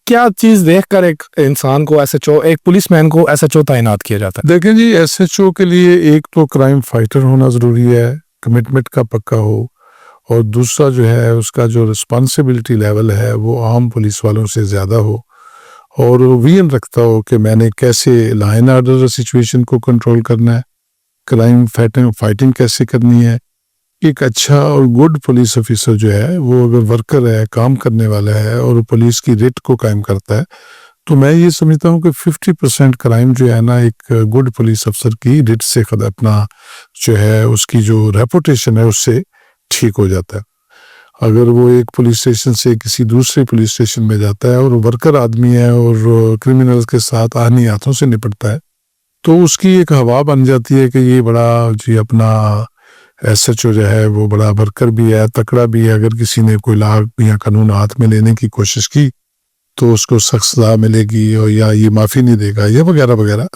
کیا چیز دیکھ کر ایک انسان کو ایس ایچ او، ایک پولیس مین کو ایس ایچ او تعینات کیا جاتا ہے؟ دیکھیں جی، ایس ایچ او کے لیے ایک تو کرائم فائٹر ہونا ضروری ہے، کمٹمنٹ کا پکا ہو، اور دوسرا جو ہے اس کا جو رسپانسبلٹی لیول ہے وہ عام پولیس والوں سے زیادہ ہو، اور ویژن رکھتا ہو کہ میں نے کیسے لا اینڈ آرڈر سچویشن کو کنٹرول کرنا ہے، کرائم فائٹنگ کیسے کرنی ہے۔ ایک اچھا اور گڈ پولیس آفیسر جو ہے وہ اگر ورکر ہے، کام کرنے والا ہے اور پولیس کی ریٹ کو قائم کرتا ہے، تو میں یہ سمجھتا ہوں کہ 50% کرائم جو ہے نا ایک گڈ پولیس افسر کی ریٹ سے اپنا جو ہے اس کی جو ریپوٹیشن ہے اس سے ٹھیک ہو جاتا ہے۔ اگر وہ ایک پولیس اسٹیشن سے کسی دوسرے پولیس اسٹیشن میں جاتا ہے اور ورکر آدمی ہے اور کرمنلز کے ساتھ آہنی ہاتھوں سے نپٹتا ہے، تو اس کی ایک ہوا بن جاتی ہے کہ یہ بڑا جی اپنا ایس ایچ او جو ہے وہ بڑا ورکر بھی ہے، تکڑا بھی ہے، اگر کسی نے کوئی لا یا قانون ہاتھ میں لینے کی کوشش کی تو اس کو سخت سزا ملے گی، اور یا یہ معافی نہیں دے گا، یا وغیرہ وغیرہ۔